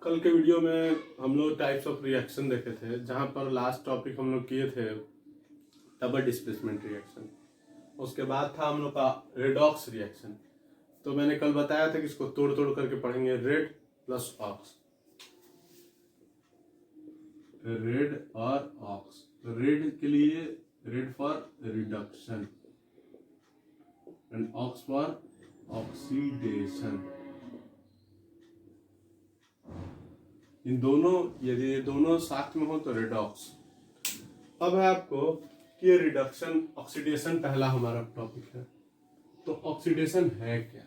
कल के वीडियो में हम लोग टाइप्स ऑफ रिएक्शन देखे थे, जहां पर लास्ट टॉपिक हम लोग किए थे डबल डिस्प्लेसमेंट रिएक्शन। उसके बाद था हम लोग का रेडॉक्स रिएक्शन। तो मैंने कल बताया था कि इसको तोड़ तोड़ करके पढ़ेंगे। रेड प्लस ऑक्स, रेड और ऑक्स। रेड के लिए red for reduction and ox for oxidation. इन दोनों, यदि ये दोनों साथ में हो तो रेडॉक्स। अब है आपको कि ये रिडक्शन ऑक्सीडेशन पहला हमारा टॉपिक है। तो ऑक्सीडेशन है क्या?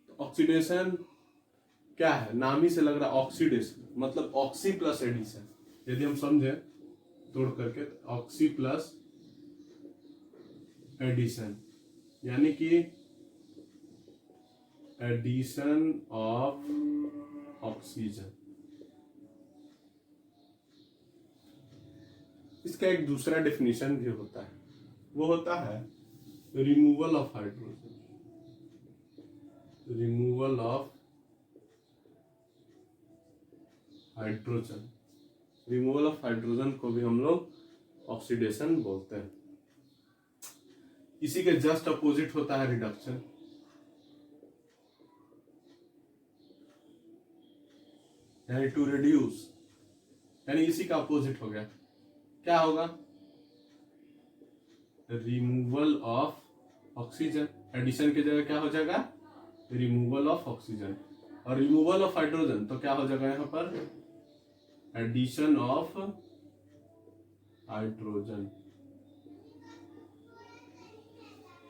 तो ऑक्सीडेशन क्या है? नाम ही से लग रहा है ऑक्सीडेशन, मतलब ऑक्सी प्लस एडिशन। यदि हम समझे तोड़ करके, ऑक्सी प्लस एडिशन यानी कि एडिशन ऑफ ऑक्सीजन। इसका एक दूसरा डेफिनेशन भी होता है, वो होता है removal of hydrogen. Removal of hydrogen, removal of hydrogen को भी हम लोग ऑक्सीडेशन बोलते हैं। इसी के जस्ट अपोजिट होता है रिडक्शन। यानी टू रिड्यूस, यानी इसी का अपोजिट हो गया। क्या होगा? Removal of oxygen. एडिशन की जगह क्या हो जाएगा? Removal of oxygen. और रिमूवल ऑफ हाइड्रोजन तो क्या हो जाएगा यहाँ पर? Addition of hydrogen.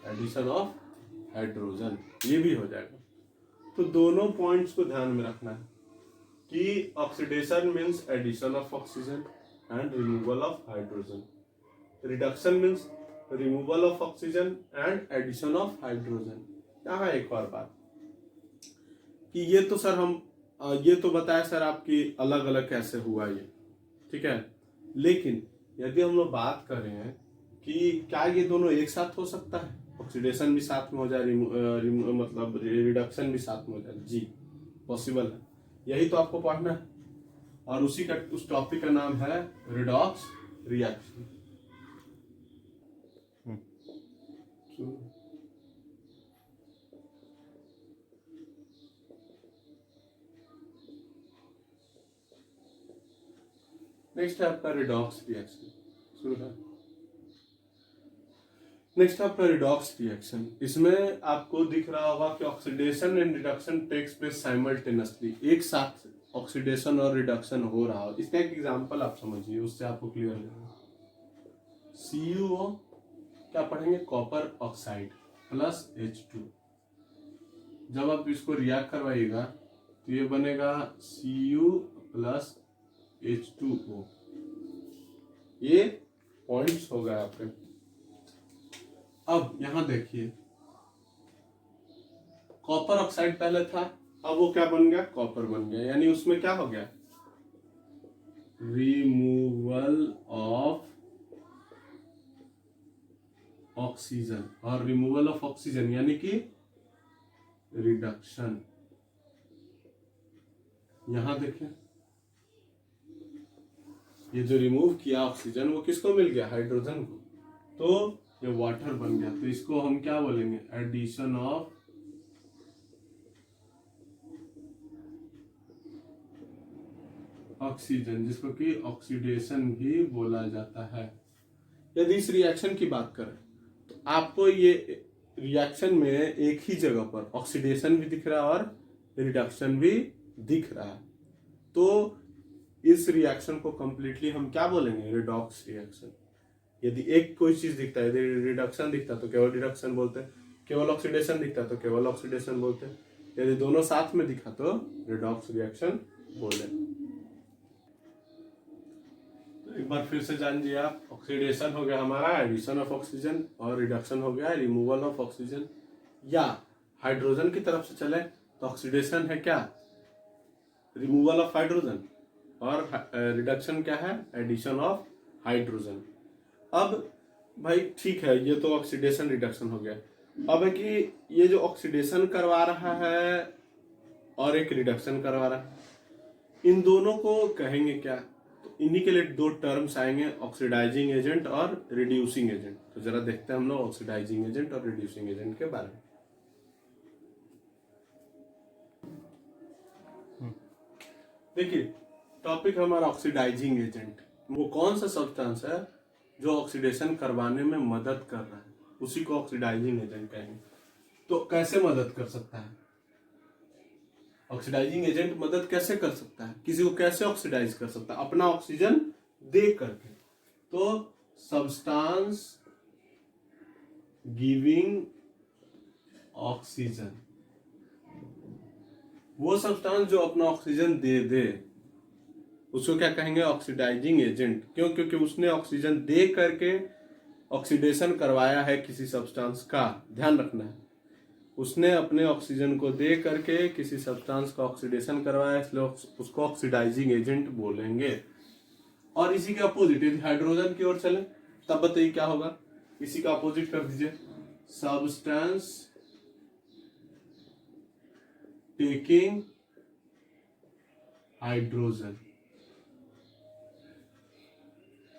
Addition of hydrogen, ये भी हो जाएगा। तो दोनों पॉइंट्स को ध्यान में रखना है कि oxidation means addition of oxygen and removal of hydrogen. Reduction means removal of oxygen and addition of hydrogen. यहाँ एक और बात कि ये तो सर हम ये तो बताया सर आपकी अलग अलग कैसे हुआ ये, ठीक है। लेकिन यदि हम लोग बात करें कि क्या ये दोनों एक साथ हो सकता है? ऑक्सीडेशन भी साथ में हो जाए, मतलब रिडक्शन भी साथ में हो जाए? जी पॉसिबल है। यही तो आपको पढ़ना है। और उसी का, उस टॉपिक का नाम है रेडॉक्स रिएक्शन। नेक्स्ट है आपका रेडॉक्स रिएक्शन। शुरू है। नेक्स्ट है आपका रेडॉक्स रिएक्शन। इसमें आपको दिख रहा होगा कि oxidation and reduction takes place simultaneously, एक साथ ऑक्सीडेशन और रिडक्शन हो रहा हो। इसका एक एग्जांपल आप समझिए, उससे आपको क्लियर हो जाएगा। CuO क्या पढ़ेंगे? Copper oxide plus H2। जब आप इसको रिएक्ट करवाइएगा तो ये बनेगा Cu प्लस H2O। ये पॉइंट्स हो गए आपके। अब यहां देखिए, कॉपर ऑक्साइड पहले था, अब वो क्या बन गया? कॉपर बन गया। यानी उसमें क्या हो गया? Removal of oxygen. और रिमूवल ऑफ ऑक्सीजन यानी कि रिडक्शन। यहां देखें, ये जो रिमूव किया ऑक्सीजन, वो किसको मिल गया? हाइड्रोजन को। तो ये वाटर बन गया। तो इसको हम क्या बोलेंगे? एडिशन ऑफ ऑक्सीजन, जिसको कि ऑक्सीडेशन भी बोला जाता है। यदि इस रिएक्शन की बात करें तो आपको ये रिएक्शन में एक ही जगह पर ऑक्सीडेशन भी दिख रहा है और रिडक्शन भी दिख रहा है। तो इस रिएक्शन को कंप्लीटली हम क्या बोलेंगे? Redox reaction. यदि एक कोई चीज दिखता है, यदि रिडक्शन दिखता तो केवल रिडक्शन बोलते हैं, केवल ऑक्सीडेशन दिखता तो केवल ऑक्सीडेशन बोलते हैं। यदि दोनों साथ में दिखा तो रेडॉक्स रिएक्शन बोले। तो एक बार फिर से जानिए आप, ऑक्सीडेशन हो गया हमारा एडिशन ऑफ ऑक्सीजन, और रिडक्शन हो गया रिमूवल ऑफ ऑक्सीजन। या हाइड्रोजन की तरफ से चले तो ऑक्सीडेशन है क्या? रिमूवल ऑफ हाइड्रोजन, और रिडक्शन क्या है? Addition of hydrogen. अब भाई ठीक है, ये तो ऑक्सीडेशन रिडक्शन हो गया। अब है कि ये जो ऑक्सीडेशन करवा रहा है और एक रिडक्शन करवा रहा है, इन दोनों को कहेंगे क्या? तो इन्हीं के लिए दो टर्म्स आएंगे, ऑक्सीडाइजिंग एजेंट और रिड्यूसिंग एजेंट। तो जरा देखते हैं हम लोग ऑक्सीडाइजिंग एजेंट और रिड्यूसिंग एजेंट के बारे में। देखिए, टॉपिक हमारा ऑक्सीडाइजिंग एजेंट। वो कौन सा सब्सटेंस है जो ऑक्सीडेशन करवाने में मदद कर रहा है, उसी को ऑक्सीडाइजिंग एजेंट कहेंगे। तो कैसे मदद कर सकता है ऑक्सीडाइजिंग एजेंट? मदद कैसे कर सकता है, किसी को कैसे ऑक्सीडाइज कर सकता है? अपना ऑक्सीजन दे करके। तो सब्सटेंस गिविंग ऑक्सीजन, वो सब्सटेंस जो अपना ऑक्सीजन दे दे उसको क्या कहेंगे? Oxidising agent. क्यों? क्योंकि उसने ऑक्सीजन दे करके ऑक्सीडेशन करवाया है किसी सब्सटेंस का। ध्यान रखना है, उसने अपने ऑक्सीजन को दे करके किसी सब्सटेंस का ऑक्सीडेशन करवाया, इसलिए उसको ऑक्सीडाइजिंग एजेंट बोलेंगे। और इसी के अपोजिट यदि हाइड्रोजन की ओर चले तब बताइए क्या होगा? इसी का अपोजिट कर दीजिए, सब्सटेंस टेकिंग हाइड्रोजन।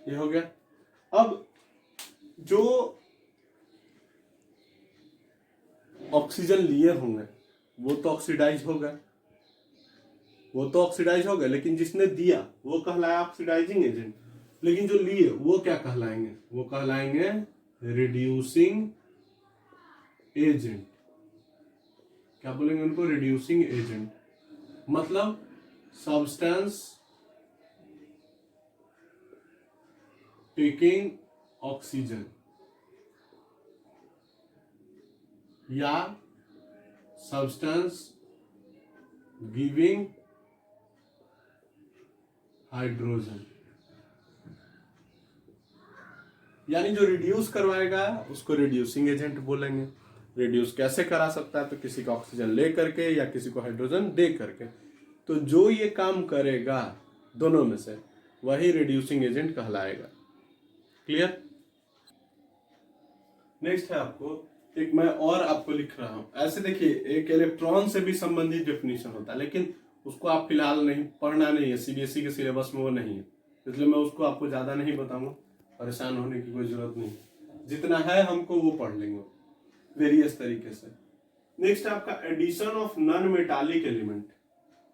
ये हो गया। अब जो ऑक्सीजन लिए होंगे वो तो ऑक्सीडाइज हो गए, लेकिन जिसने दिया वो कहलाया ऑक्सीडाइजिंग एजेंट। लेकिन जो लिए वो क्या कहलाएंगे? वो कहलाएंगे रिड्यूसिंग एजेंट। क्या बोलेंगे उनको? Reducing agent. मतलब सब्सटेंस टेकिंग ऑक्सीजन या सब्सटेंस गिविंग हाइड्रोजन, यानी जो रिड्यूस करवाएगा उसको रिड्यूसिंग एजेंट बोलेंगे। रिड्यूस कैसे करा सकता है? तो किसी का ऑक्सीजन ले करके या किसी को हाइड्रोजन दे करके। तो जो ये काम करेगा दोनों में से वही रिड्यूसिंग एजेंट कहलाएगा। क्लियर? नेक्स्ट है आपको एक, मैं और आपको लिख रहा हूं। ऐसे देखिए, एक इलेक्ट्रॉन से भी संबंधित डेफिनेशन होता है, लेकिन उसको आप फिलहाल नहीं पढ़ना, नहीं है, सीबीएसई के सिलेबस में वो नहीं है, इसलिए मैं उसको आपको ज्यादा नहीं बताऊंगा। परेशान होने की कोई जरूरत नहीं, जितना है हमको वो पढ़ लेंगे वेरियस तरीके से। नेक्स्ट आपका addition of non metallic element.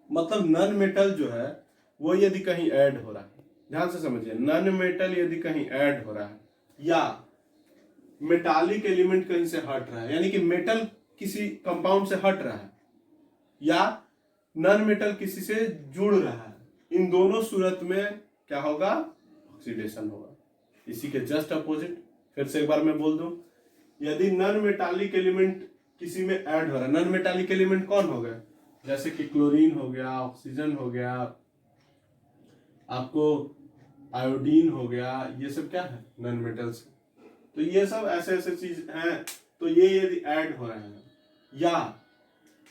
मतलब नॉन मेटल जो है वो यदि कहीं ऐड हो रहा है, ध्यान से समझिए, नॉन मेटल यदि कहीं ऐड हो रहा है या मेटालिक एलिमेंट कहीं से हट रहा है, यानी कि मेटल किसी कंपाउंड से हट रहा है या नॉन मेटल किसी से जुड़ रहा है, इन दोनों सूरत में क्या होगा? ऑक्सीडेशन होगा। इसी के जस्ट अपोजिट फिर से एक बार मैं बोल दूं, यदि नॉन मेटालिक एलिमेंट किसी में ऐड हो रहा है, नॉन मेटालिक एलिमेंट कौन हो गए? जैसे कि क्लोरीन हो गया, ऑक्सीजन हो गया, आपको आयोडीन हो गया, ये सब क्या है? Non metals. तो ये सब ऐसे ऐसे चीज हैं। तो ये यदि ऐड हो रहे हैं या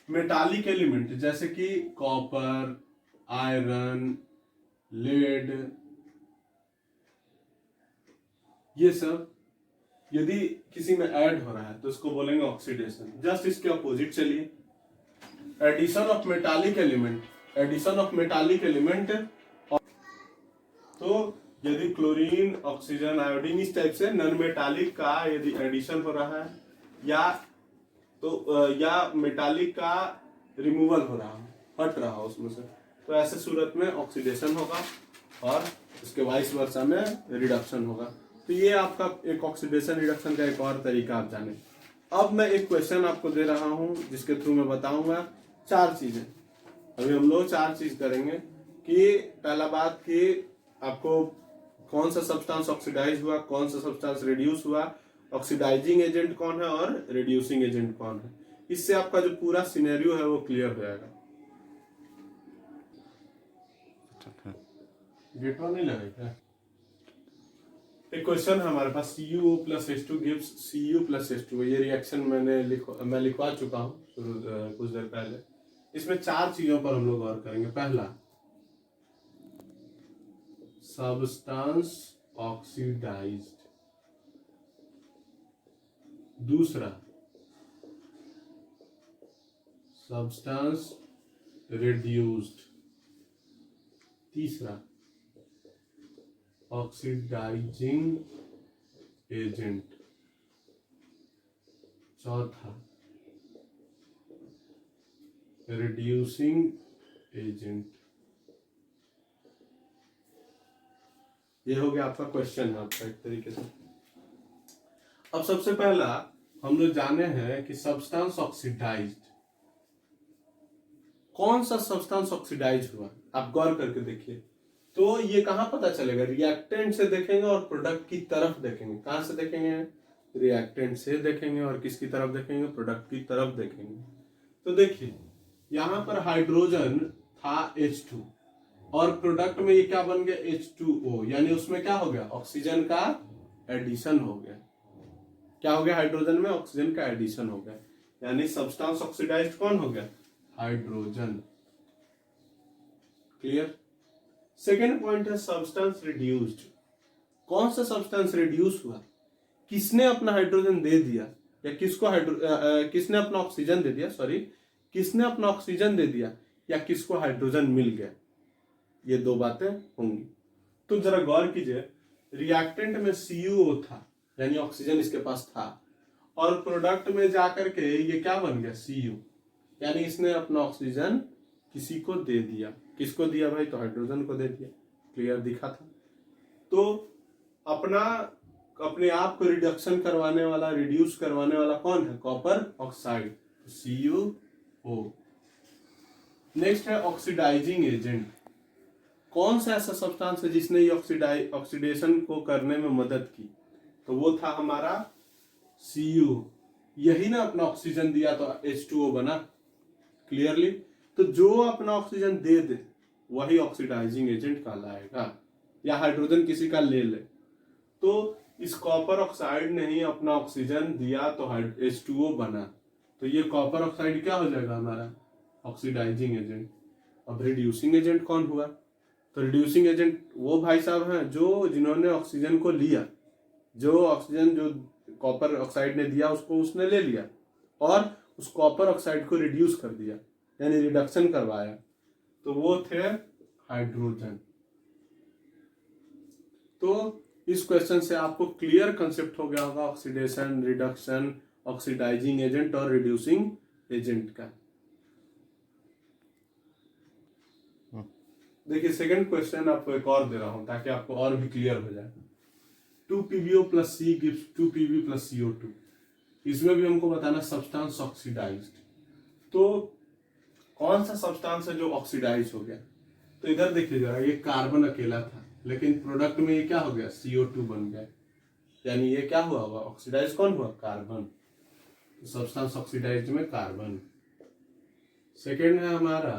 मेटालिक एलिमेंट जैसे कि कॉपर, आयरन, लेड, ये सब यदि किसी में ऐड हो रहा है तो इसको बोलेंगे ऑक्सीडेशन। जस्ट इसके अपोजिट चलिए, addition of metallic element. Addition of metallic element, तो यदि क्लोरीन, ऑक्सीजन, आयोडीन, इस टाइप से नॉन मेटालिक का यदि एडिशन हो रहा है या या मेटालिक का रिमूवल हो रहा है, हट रहा है उसमें से, तो ऐसे सूरत में ऑक्सीडेशन होगा और इसके वाइस वर्सा में रिडक्शन होगा। तो ये आपका एक ऑक्सीडेशन रिडक्शन का एक और तरीका आप जाने। अब मैं एक क्वेश्चन आपको दे रहा हूं जिसके थ्रू मैं बताऊंगा 4 चीजें। अभी हम लोग 4 चीज करेंगे कि पहला बात कि आपको कौन सा सब्सटेंस ऑक्सीडाइज हुआ, कौन सा सब्सटेंस रिड्यूस हुआ, ऑक्सीडाइजिंग एजेंट कौन है और रिड्यूसिंग एजेंट कौन है। इससे आपका जो पूरा सिनेरियो है वो क्लियर हो जाएगा। गेट नहीं लगेगा। एक क्वेश्चन है हमारे पास, CuO plus H2 gives Cu plus H2। ये रिएक्शन मैं लिखवा चुका हूँ कुछ देर पहले। इसमें 4 चीजों पर हम लोग गौर करेंगे। पहला, सब्सटेंस ऑक्सीडाइज्ड। दूसरा, सब्सटेंस रिड्यूस्ड। तीसरा ऑक्सीडाइजिंग एजेंट, चौथा रिड्यूसिंग एजेंट। ये हो गया आपका क्वेश्चन आपका एक तरीके से। अब सबसे पहला हम लोग जाने हैं कि सब्सटेंस ऑक्सीडाइज्ड, कौन सा सब्सटेंस ऑक्सीडाइज हुआ। आप गौर करके देखिए, तो ये कहां पता चलेगा, रिएक्टेंट से देखेंगे और प्रोडक्ट की तरफ देखेंगे। कहां से देखेंगे, रिएक्टेंट से देखेंगे और किसकी तरफ देखेंगे, प्रोडक्ट की तरफ देखेंगे। तो देखिए यहां पर हाइड्रोजन था H2 और प्रोडक्ट में ये क्या बन गया, H2O, यानी उसमें क्या हो गया, ऑक्सीजन का एडिशन हो गया। क्या हो गया, हाइड्रोजन में ऑक्सीजन का एडिशन हो गया, यानी सब्सटेंस ऑक्सीडाइज्ड कौन हो गया, हाइड्रोजन। क्लियर। सेकेंड पॉइंट है सब्सटेंस रिड्यूस्ड। कौन सा सब्सटेंस रिड्यूस हुआ, किसने अपना हाइड्रोजन दे दिया या किसने अपना ऑक्सीजन दे दिया, किसने अपना ऑक्सीजन दे दिया या किसको हाइड्रोजन मिल गया। ये दो बातें होंगी। तो जरा गौर कीजिए, रिएक्टेंट में CuO था, यानी ऑक्सीजन इसके पास था, और प्रोडक्ट में जाकर के ये क्या बन गया, Cu, यानी इसने अपना ऑक्सीजन किसी को दे दिया। किसको दिया भाई, तो हाइड्रोजन को दे दिया। क्लियर दिखा था। तो अपने आप को रिडक्शन करवाने वाला, रिड्यूस करवाने वाला कौन है, कॉपर ऑक्साइड, CuO। नेक्स्ट है ऑक्सीडाइजिंग एजेंट। कौन सा ऐसा सब्सटेंस है जिसने ये ऑक्सीडेशन को करने में मदद की, तो वो था हमारा Cu। यही ना अपना ऑक्सीजन दिया तो H2O बना। क्लियरली। तो जो अपना ऑक्सीजन दे दे वही ऑक्सीडाइजिंग एजेंट कहलाएगा, या हाइड्रोजन किसी का ले ले। तो इस कॉपर ऑक्साइड ने ही अपना ऑक्सीजन दिया तो H2O बना, तो ये कॉपर ऑक्साइड क्या हो जाएगा हमारा, ऑक्सीडाइजिंग एजेंट। अब रिड्यूसिंग एजेंट कौन हुआ, तो रिड्यूसिंग एजेंट वो भाई साहब हैं जिन्होंने ऑक्सीजन को लिया, जो ऑक्सीजन जो कॉपर ऑक्साइड ने दिया उसको उसने ले लिया और उस कॉपर ऑक्साइड को रिड्यूस कर दिया, यानी रिडक्शन करवाया, तो वो थे हाइड्रोजन। तो इस क्वेश्चन से आपको क्लियर कंसेप्ट हो गया होगा ऑक्सीडेशन, रिडक्शन, ऑक्सीडाइजिंग एजेंट और रिड्यूसिंग एजेंट का। देखिए सेकंड क्वेश्चन आपको एक और दे रहा हूं ताकि आपको और भी क्लियर हो जाए। 2PbO plus C gives 2Pb plus CO2। इसमें भी हमको बताना सब्सटेंस ऑक्सीडाइज्ड। तो कौन सा सब्सटेंस है जो ऑक्सीडाइज हो गया, तो इधर देखिए जरा, ये कार्बन अकेला था लेकिन प्रोडक्ट में ये क्या हो गया, CO2 बन गया, यानी ये क्या हुआ होगा, ऑक्सीडाइज कौन हुआ, कार्बन। तो सब्सटेंस ऑक्सीडाइज्ड में कार्बन। सेकेंड है हमारा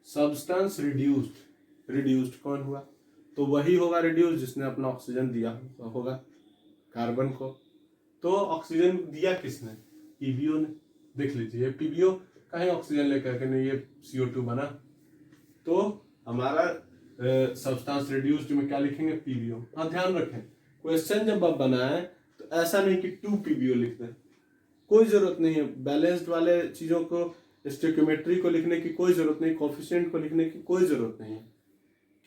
सब्सटेंस रिड्यूस्ड। रिड्यूस्ड कौन हुआ, तो वही होगा रिड्यूस जिसने अपना ऑक्सीजन दिया होगा कार्बन को। तो ऑक्सीजन दिया किसने, PbO ने। देख लीजिए PbO कहीं ऑक्सीजन लेकर के नहीं, ये CO2 बना। तो हमारा सब्सटेंस रिड्यूस्ड में क्या लिखेंगे, PbO। हाँ ध्यान रखें, क्वेश्चन जब आप बनाए तो ऐसा नहीं कि 2PbO लिख दें, कोई जरूरत नहीं है। बैलेंस्ड वाले चीजों को, स्टोइकियोमेट्री को लिखने की कोई जरूरत नहीं, कोफिशिएंट को लिखने की कोई जरूरत नहीं है।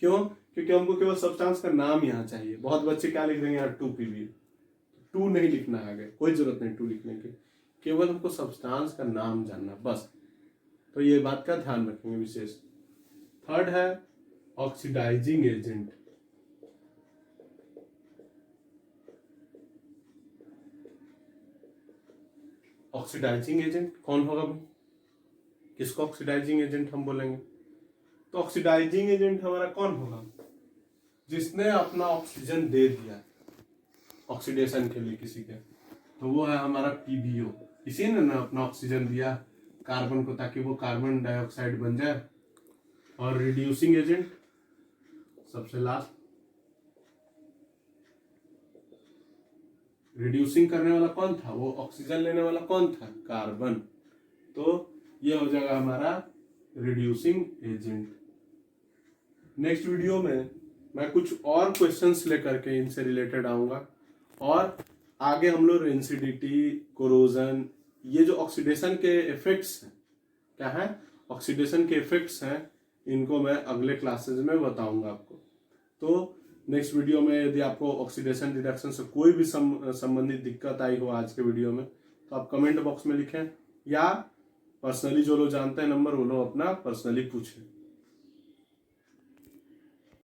क्यों, क्योंकि हमको केवल सब्सटेंस का नाम यहाँ चाहिए। बहुत बच्चे क्या लिख देंगे यार, 2PbO, 2 नहीं लिखना है आगे, कोई जरूरत नहीं 2 लिखने की, केवल हमको सब्सटेंस का नाम जानना बस। तो ये बात का ध्यान रखेंगे विशेष। थर्ड है ऑक्सीडाइजिंग एजेंट। ऑक्सीडाइजिंग एजेंट कौन होगा भाई, किसको ऑक्सीडाइजिंग एजेंट हम बोलेंगे, तो ऑक्सीडाइजिंग एजेंट हमारा कौन होगा, जिसने अपना ऑक्सीजन दे दिया ऑक्सीडेशन के लिए किसी के, तो वो है हमारा PbO। इसी ने ना अपना ऑक्सीजन दिया कार्बन को ताकि वो कार्बन डाइऑक्साइड बन जाए। और रिड्यूसिंग एजेंट सबसे लास्ट, रिड्यूसिंग करने वाला कौन था, वो ऑक्सीजन लेने वाला कौन था, कार्बन। तो ये हो जाएगा हमारा रिड्यूसिंग एजेंट। नेक्स्ट वीडियो में मैं कुछ और क्वेश्चंस लेकर के इनसे रिलेटेड आऊंगा, और आगे हम लोग रेंसिडिटी, कोरोजन, ये जो ऑक्सीडेशन के इफेक्ट्स हैं, क्या है, ऑक्सीडेशन के इफेक्ट्स हैं, इनको मैं अगले क्लासेज में बताऊंगा आपको। तो नेक्स्ट वीडियो में यदि आपको ऑक्सीडेशन रिडक्शन से कोई भी संबंधित दिक्कत आई हो आज के वीडियो में, तो आप कमेंट बॉक्स में लिखें, या पर्सनली जो लोग जानते हैं नंबर वो लोग अपना पर्सनली पूछें।